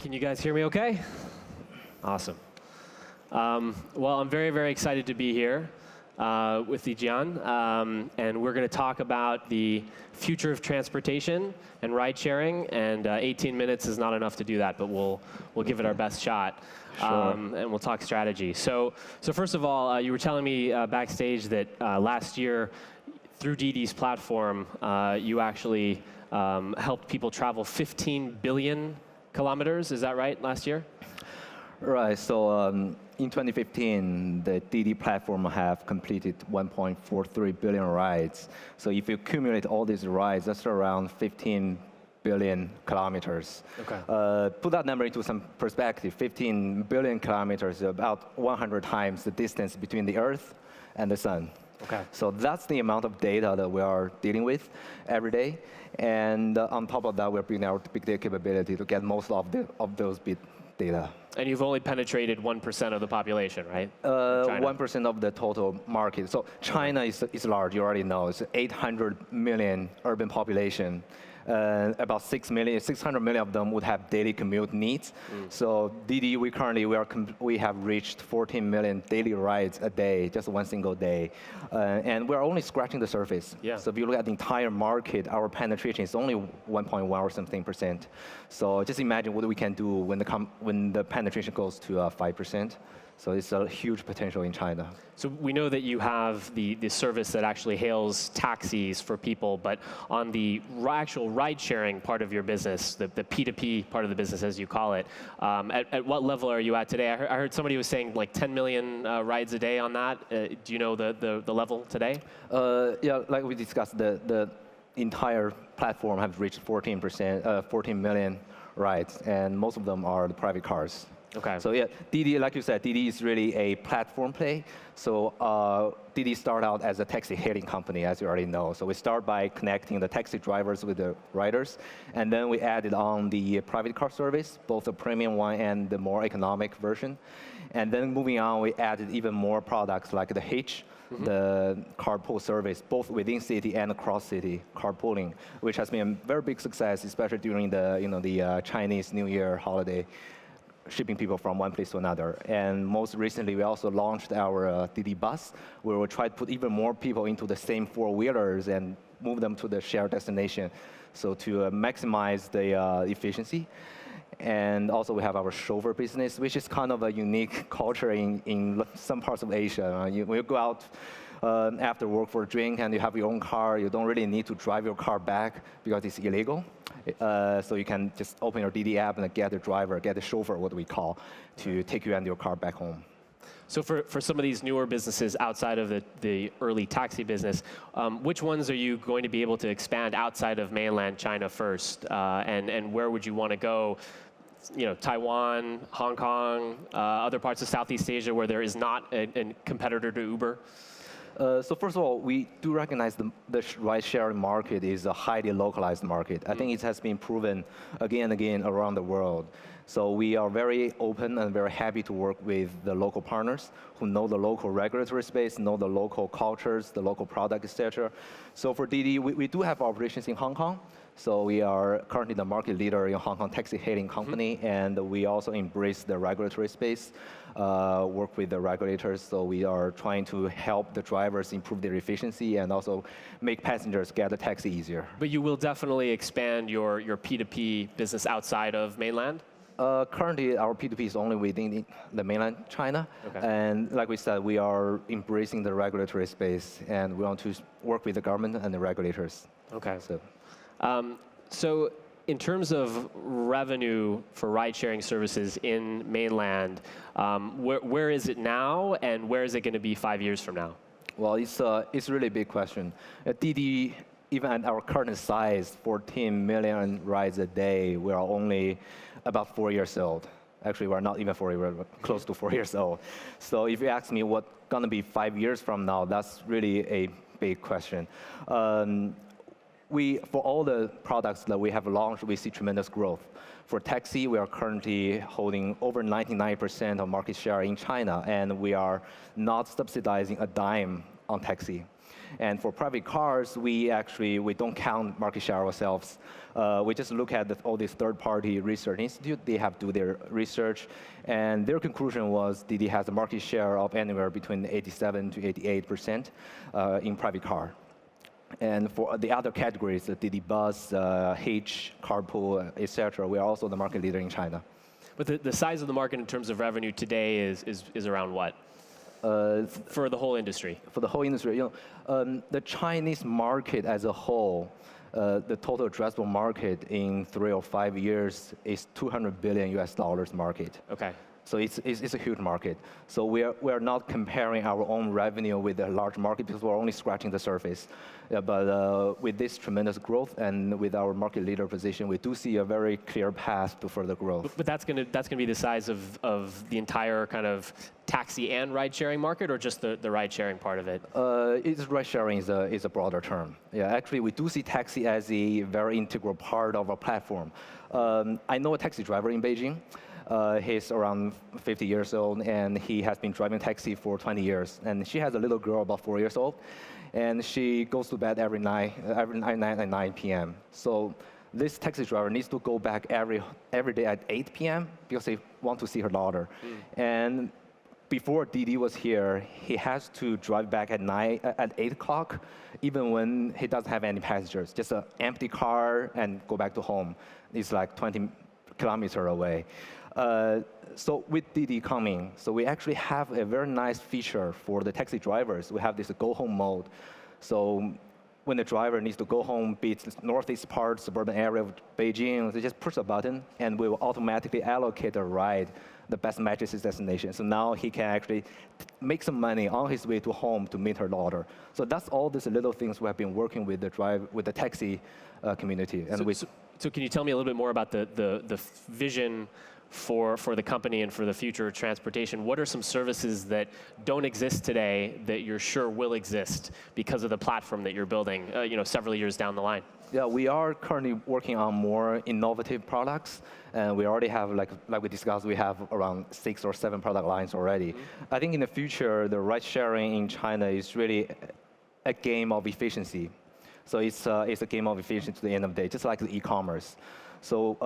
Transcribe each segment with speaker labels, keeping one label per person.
Speaker 1: Can you guys hear me okay? Awesome. Well, I'm very, very excited to be here with Zijan, and we're going to talk about the future of transportation and ride sharing, and 18 minutes is not enough to do that, but we'll give it our best shot.
Speaker 2: Sure.
Speaker 1: And we'll talk strategy. So first of all, you were telling me backstage that last year, through Didi's platform, you actually helped people travel 15 billion kilometers. Is that right, last year?
Speaker 2: Right. So in 2015, the Didi platform have completed 1.43 billion rides. So if you accumulate all these rides, that's around 15 billion kilometers.
Speaker 1: Okay.
Speaker 2: Put that number into some perspective. 15 billion kilometers is about 100 times the distance between the Earth and the Sun.
Speaker 1: Okay.
Speaker 2: So that's the amount of data that we are dealing with every day. And on top of that, we're building our big data capability to get most of those big data.
Speaker 1: And you've only penetrated 1% of the population, right?
Speaker 2: 1% of the total market. So China is large, you already know. It's 800 million urban population. About 600 million of them would have daily commute needs. So Didi, we have reached 14 million daily rides a day, just one single day. And we're only scratching the surface.
Speaker 1: Yeah.
Speaker 2: So if you look at the entire market, our penetration is only 1.1 or something %. So just imagine what we can do when the penetration goes to 5%. So it's a huge potential in China.
Speaker 1: So we know that you have the service that actually hails taxis for people, but on the actual ride-sharing part of your business, the P2P part of the business, as you call it, at what level are you at today? I heard somebody was saying like 10 million rides a day on that. Do you know the level today?
Speaker 2: Yeah, like we discussed, the entire platform has reached 14 million rides, and most of them are the private cars.
Speaker 1: Okay.
Speaker 2: So yeah, Didi, like you said, Didi is really a platform play. So Didi started out as a taxi hailing company, as you already know. So we start by connecting the taxi drivers with the riders, and then we added on the private car service, both the premium one and the more economic version. And then moving on, we added even more products like the Hitch, the carpool service, both within city and across city carpooling, which has been a very big success, especially during the Chinese New Year holiday, shipping people from one place to another. And most recently, we also launched our Didi Bus, where we try to put even more people into the same four-wheelers and move them to the shared destination, so to maximize the efficiency. And also, we have our chauffeur business, which is kind of a unique culture in some parts of Asia. When you go out after work for a drink and you have your own car, you don't really need to drive your car back because it's illegal. So you can just open your Didi app and get a driver, get a chauffeur, what we call, to take you and your car back home.
Speaker 1: So for some of these newer businesses outside of the early taxi business, which ones are you going to be able to expand outside of mainland China first? And where would you want to go? You know, Taiwan, Hong Kong, other parts of Southeast Asia where there is not a competitor to Uber?
Speaker 2: So first of all, we do recognize the ride-sharing market is a highly localized market. I think it has been proven again and again around the world. So we are very open and very happy to work with the local partners who know the local regulatory space, know the local cultures, the local product, etc. So for Didi, we do have operations in Hong Kong. So we are currently the market leader in Hong Kong taxi hailing company, and we also embrace the regulatory space, work with the regulators. So we are trying to help the drivers improve their efficiency and also make passengers get a taxi easier.
Speaker 1: But you will definitely expand your P2P business outside of mainland?
Speaker 2: Currently, our P2P is only within the mainland China.
Speaker 1: Okay.
Speaker 2: And like we said, we are embracing the regulatory space, and we want to work with the government and the regulators.
Speaker 1: Okay.
Speaker 2: So
Speaker 1: in terms of revenue for ride-sharing services in mainland, where is it now, and where is it going to be 5 years from now?
Speaker 2: Well, it's really a big question. At Didi, even at our current size, 14 million rides a day, we are only about 4 years old. Actually, we're not even 4 years, we're close to 4 years old. So if you ask me what's going to be 5 years from now, that's really a big question. For all the products that we have launched, we see tremendous growth. For taxi, we are currently holding over 99% of market share in China, and we are not subsidizing a dime on taxi. And for private cars, we don't count market share ourselves. We just look at all these third-party research institutes. They have to do their research, and their conclusion was Didi has a market share of anywhere between 87 to 88% in private car. And for the other categories, the Didi Bus, Hitch, Carpool, etc., we are also the market leader in China.
Speaker 1: But the size of the market in terms of revenue today is around what? For the whole industry?
Speaker 2: For the whole industry, the Chinese market as a whole, the total addressable market in 3 or 5 years is $200 billion US market.
Speaker 1: Okay.
Speaker 2: So it's a huge market. So we are not comparing our own revenue with a large market because we're only scratching the surface. Yeah, but with this tremendous growth and with our market leader position, we do see a very clear path to further growth.
Speaker 1: But that's going to be the size of the entire kind of taxi and ride-sharing market, or just the ride-sharing part of it?
Speaker 2: Ride-sharing is a broader term. Yeah, actually, we do see taxi as a very integral part of our platform. I know a taxi driver in Beijing. He's around 50 years old, and he has been driving taxi for 20 years. And she has a little girl about 4 years old, and she goes to bed every night at 9 p.m. So this taxi driver needs to go back every day at 8 p.m. because he wants to see her daughter. And before Didi was here, he has to drive back at 8 o'clock, even when he doesn't have any passengers. Just an empty car and go back to home. It's like 20 kilometers away. So with Didi coming, so we actually have a very nice feature for the taxi drivers. We have this go home mode. So when the driver needs to go home, be it northeast part, suburban area of Beijing, they just push a button and we will automatically allocate a ride the best matches his destination. So now he can actually make some money on his way to home to meet her daughter. So that's all these little things we have been working with the taxi community. And
Speaker 1: so can you tell me a little bit more about the vision for the company and for the future of transportation? What are some services that don't exist today that you're sure will exist because of the platform that you're building, several years down the line?
Speaker 2: Yeah, we are currently working on more innovative products, and we already have, like we discussed, we have around 6 or 7 product lines already. I think in the future, the ride sharing in China is really a game of efficiency. So it's a game of efficiency to the end of the day, just like the e-commerce. So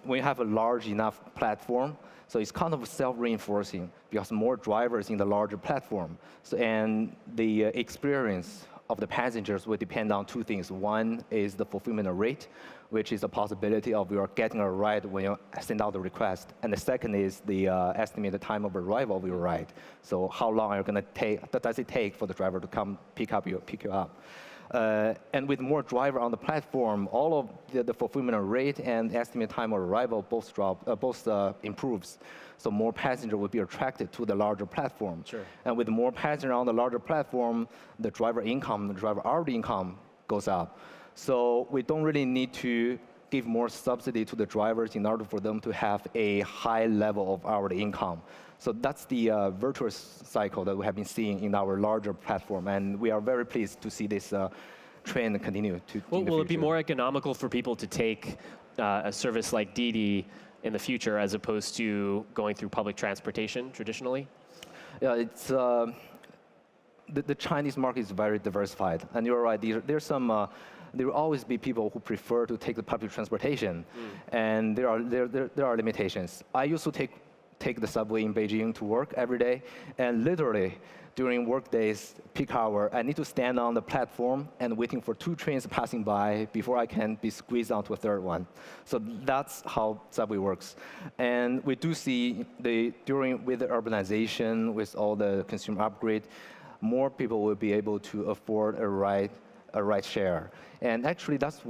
Speaker 2: we have a large enough platform, so it's kind of self-reinforcing because more drivers in the larger platform. So, and the experience of the passengers will depend on 2 things. One is the fulfillment rate, which is the possibility of you are getting a ride when you send out the request. And the second is the estimated time of arrival of your ride. So how long are you going to take? Does it take for the driver to come pick you up? And with more driver on the platform, all of the fulfillment rate and estimated time of arrival both improves. So more passenger will be attracted to the larger platform.
Speaker 1: Sure.
Speaker 2: And with more passenger on the larger platform, the driver hourly income goes up. So we don't really need to give more subsidy to the drivers in order for them to have a high level of hourly income. So that's the virtuous cycle that we have been seeing in our larger platform, and we are very pleased to see this trend continue to.
Speaker 1: Will it be more economical for people to take a service like Didi in the future as opposed to going through public transportation traditionally?
Speaker 2: Yeah, it's the Chinese market is very diversified, and you're right. There will always be people who prefer to take the public transportation, and there are limitations. I used to take the subway in Beijing to work every day, and literally during work days, peak hour, I need to stand on the platform and waiting for 2 trains passing by before I can be squeezed onto a third one. So that's how subway works. And we do see with the urbanization, with all the consumer upgrade, more people will be able to afford a ride share. And actually that's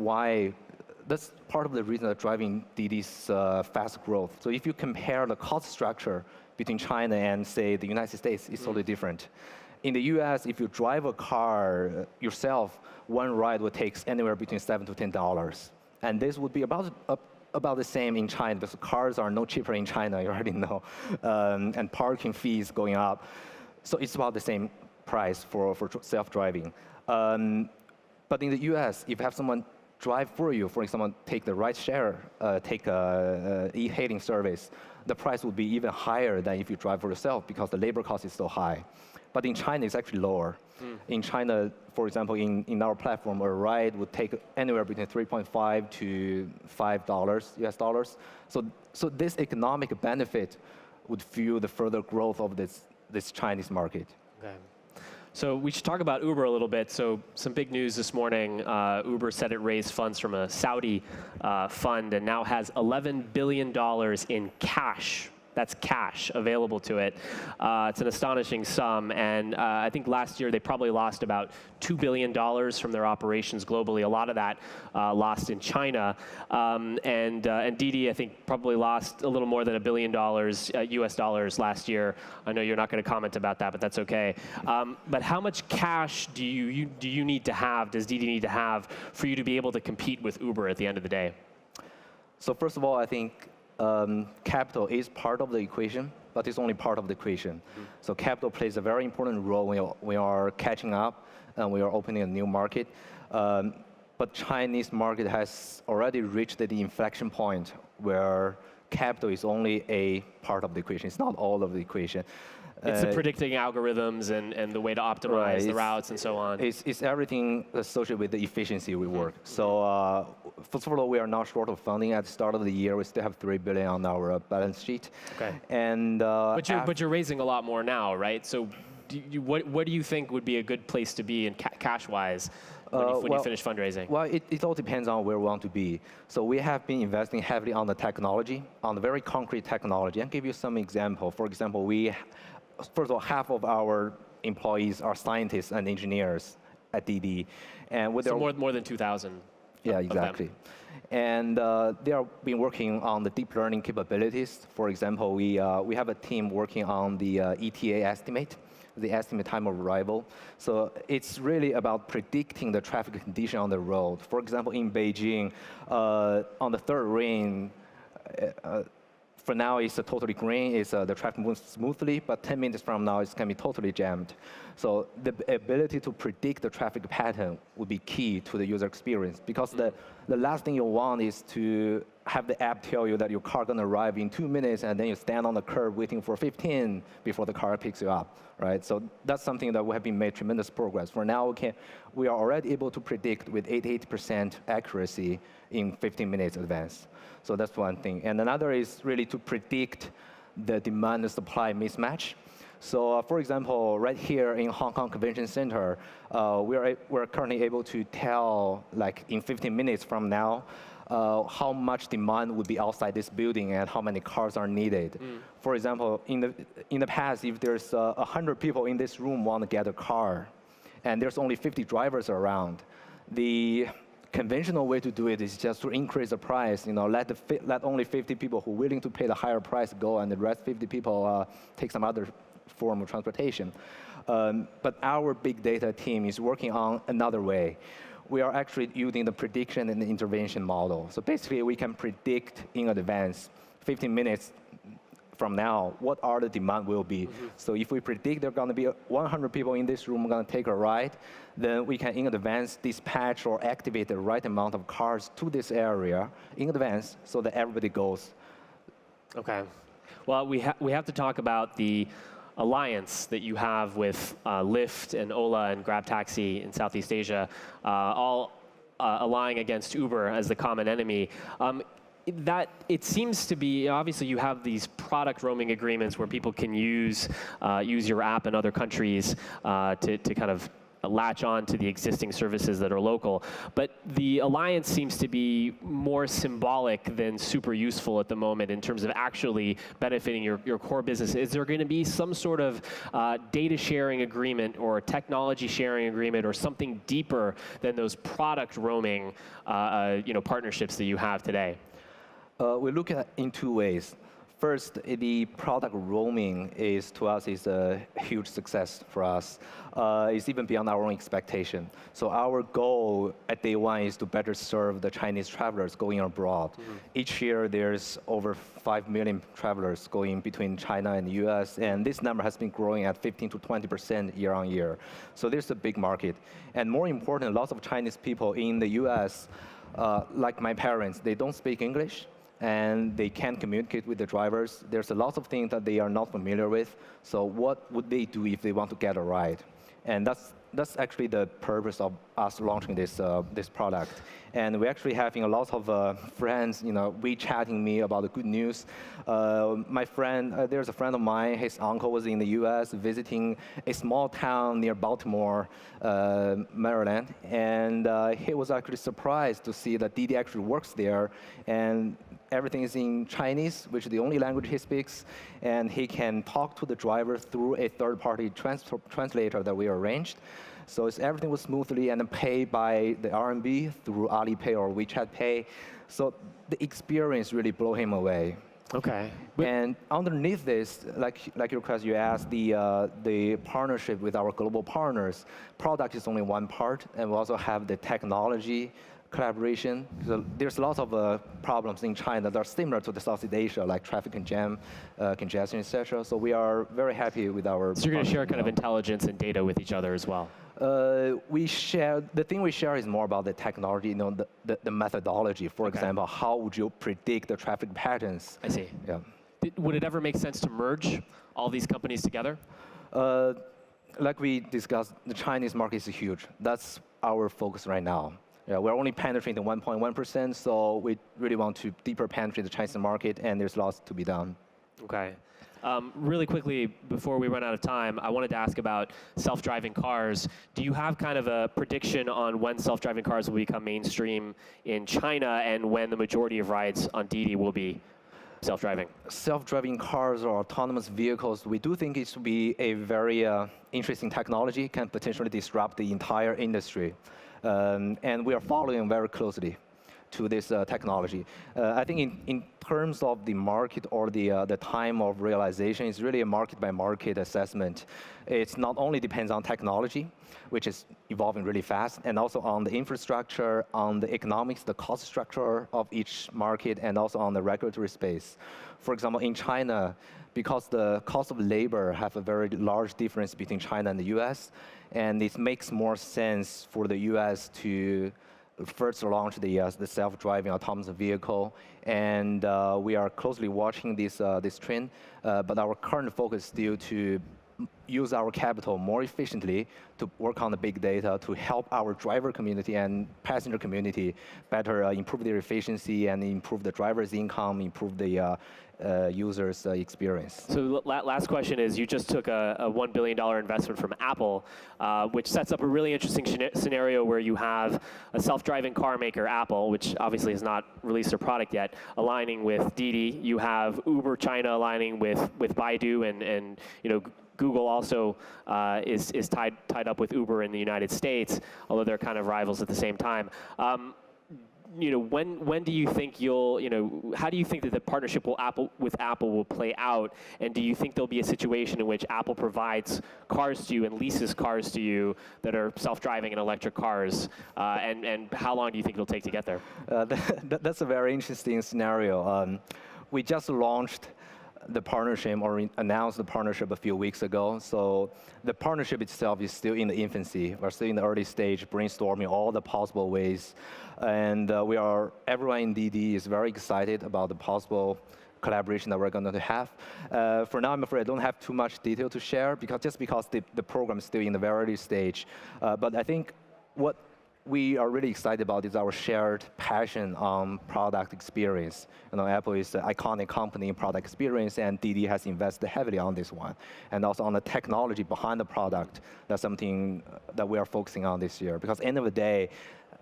Speaker 2: part of the reason that's driving Didi's fast growth. So if you compare the cost structure between China and, say, the United States, it's totally different. In the US, if you drive a car yourself, one ride would take anywhere between $7 to $10. And this would be about the same in China, because cars are no cheaper in China, you already know, and parking fees going up. So it's about the same price for self-driving. But in the US, if you have someone drive for you, for example, take the ride share, take a e-hailing service, the price would be even higher than if you drive for yourself because the labor cost is so high. but in China, it's actually lower. In China, for example, in our platform, a ride would take anywhere between 3.5 to $5 US dollars. So this economic benefit would fuel the further growth of this Chinese market.
Speaker 1: Okay. So we should talk about Uber a little bit. So some big news this morning. Uber said it raised funds from a Saudi fund and now has $11 billion in cash. That's cash available to it. It's an astonishing sum. And I think last year they probably lost about $2 billion from their operations globally. A lot of that lost in China. And Didi, I think, probably lost a little more than $1 billion US dollars last year. I know you're not going to comment about that, but that's okay. But how much cash do you need to have, does Didi need to have, for you to be able to compete with Uber at the end of the day?
Speaker 2: So first of all, I think capital is part of the equation, but it's only part of the equation. So capital plays a very important role when we are catching up and we are opening a new market. But Chinese market has already reached the inflection point where capital is only a part of the equation. It's not all of the equation.
Speaker 1: It's the predicting algorithms and the way to optimize the routes and so on.
Speaker 2: It's everything associated with the efficiency we work. So first of all, we are not short of funding. At the start of the year, we still have $3 billion on our balance sheet.
Speaker 1: Okay.
Speaker 2: And
Speaker 1: but you're raising a lot more now, right? So what do you think would be a good place to be in cash-wise when you finish fundraising?
Speaker 2: Well, it all depends on where we want to be. So we have been investing heavily on the technology, on the very concrete technology. I'll give you some example. For example, first of all, half of our employees are scientists and engineers at Didi. And with
Speaker 1: so more than 2,000.
Speaker 2: Yeah, exactly. And they have been working on the deep learning capabilities. For example, we have a team working on the ETA estimate, the estimate time of arrival. So it's really about predicting the traffic condition on the road. For example, in Beijing, on the third lane, for now, it's totally green. The traffic moves smoothly, but 10 minutes from now, it's going to be totally jammed. So the ability to predict the traffic pattern would be key to the user experience, because the last thing you want is to have the app tell you that your car going to arrive in 2 minutes, and then you stand on the curb waiting for 15 before the car picks you up, right? So that's something that we have been made tremendous progress. For now, we are already able to predict with 88% accuracy in 15 minutes advance. So that's one thing. And another is really to predict the demand and supply mismatch. So for example, right here in Hong Kong Convention Center, we're currently able to tell, like in 15 minutes from now, how much demand would be outside this building and how many cars are needed. For example, in the past, if there's 100 people in this room want to get a car, and there's only 50 drivers around, the conventional way to do it is just to increase the price. Let only 50 people who are willing to pay the higher price go, and the rest 50 people take some other form of transportation. But our big data team is working on another way. We are actually using the prediction and the intervention model. So basically, we can predict in advance, 15 minutes from now, what are the demand will be. So if we predict there are going to be 100 people in this room going to take a ride, then we can in advance dispatch or activate the right amount of cars to this area in advance so that everybody goes.
Speaker 1: Okay. Well, we have to talk about the alliance that you have with Lyft and Ola and Grab Taxi in Southeast Asia, all allying against Uber as the common enemy. That it seems to be, obviously you have these product roaming agreements where people can use your app in other countries to kind of latch on to the existing services that are local. But the alliance seems to be more symbolic than super useful at the moment in terms of actually benefiting your core business. Is there going to be some sort of data sharing agreement or technology sharing agreement or something deeper than those product roaming partnerships that you have today?
Speaker 2: We look at it in two ways. First, the product roaming to us is a huge success for us. It's even beyond our own expectation. So our goal at day one is to better serve the Chinese travelers going abroad. Each year, there's over 5 million travelers going between China and the US, and this number has been growing at 15 to 20% year on year. So there's a big market. And more important, lots of Chinese people in the US, like my parents, they don't speak English. and they can't communicate with the drivers. There's a lot of things that they are not familiar with. So what would they do if they want to get a ride? And that's actually the purpose of us launching this product. And we're actually having a lot of friends, WeChatting me about the good news. My friend, there's a friend of mine, his uncle was in the US visiting a small town near Baltimore, Maryland. And he was actually surprised to see that Didi actually works there. And everything is in Chinese, which is the only language he speaks. And he can talk to the driver through a third-party translator that we arranged. So everything was smoothly and paid by the RMB through Alipay or WeChat Pay. So the experience really blew him away.
Speaker 1: Okay.
Speaker 2: And underneath this, like your question, you asked, the partnership with our global partners, product is only one part, and we also have the technology collaboration. So there's lots of problems in China that are similar to the Southeast Asia, like traffic and jam, congestion, etc. So we are very happy with our.
Speaker 1: So you're going to share kind of intelligence and data with each other as well.
Speaker 2: We share, the thing we share is more about the technology, the methodology. For example, how would you predict the traffic patterns?
Speaker 1: I see.
Speaker 2: Yeah.
Speaker 1: Would it ever make sense to merge all these companies together?
Speaker 2: Like we discussed, the Chinese market is huge. That's our focus right now. Yeah, we're only penetrating 1.1%, so we really want to deeper penetrate the Chinese market, and there's lots to be done.
Speaker 1: Okay. Really quickly, before we run out of time, I wanted to ask about self-driving cars. Do you have kind of a prediction on when self-driving cars will become mainstream in China and when the majority of rides on Didi will be self-driving?
Speaker 2: Self-driving cars or autonomous vehicles, we do think it should be a very interesting technology, can potentially disrupt the entire industry. And we are following very closely to this technology. I think in terms of the market or the time of realization, it's really a market-by-market assessment. It's not only depends on technology, which is evolving really fast, and also on the infrastructure, on the economics, the cost structure of each market, and also on the regulatory space. For example, in China, because the cost of labor have a very large difference between China and the US, and it makes more sense for the US to first launch the self-driving autonomous vehicle, and we are closely watching this trend. But our current focus is still to use our capital more efficiently to work on the big data to help our driver community and passenger community better improve their efficiency and improve the driver's income, improve the user's experience.
Speaker 1: So last question is, you just took a $1 billion investment from Apple, which sets up a really interesting scenario where you have a self-driving car maker, Apple, which obviously has not released their product yet, aligning with Didi. You have Uber China aligning with Baidu, and Google also is tied up with Uber in the United States, although they're kind of rivals at the same time. When do you think how do you think that the partnership with Apple will play out? And do you think there'll be a situation in which Apple provides cars to you and leases cars to you that are self-driving and electric cars? And how long do you think it'll take to get there?
Speaker 2: That's a very interesting scenario. We just launched the partnership or announced the partnership a few weeks ago. So the partnership itself is still in the infancy. We're still in the early stage, brainstorming all the possible ways. And everyone in Didi is very excited about the possible collaboration that we're going to have. For now, I'm afraid I don't have too much detail to share because the program is still in the very early stage. But I think what we are really excited about is our shared passion on product experience. Apple is an iconic company in product experience, and Didi has invested heavily on this one. And also on the technology behind the product, that's something that we are focusing on this year. Because at the end of the day,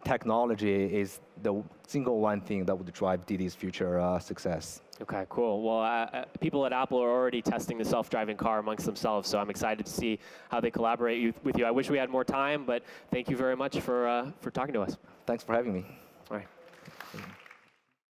Speaker 2: technology is the single one thing that would drive Didi's future success.
Speaker 1: Okay, cool. Well, people at Apple are already testing the self-driving car amongst themselves, so I'm excited to see how they collaborate with you. I wish we had more time, but thank you very much for talking to us.
Speaker 2: Thanks for having me.
Speaker 1: All right.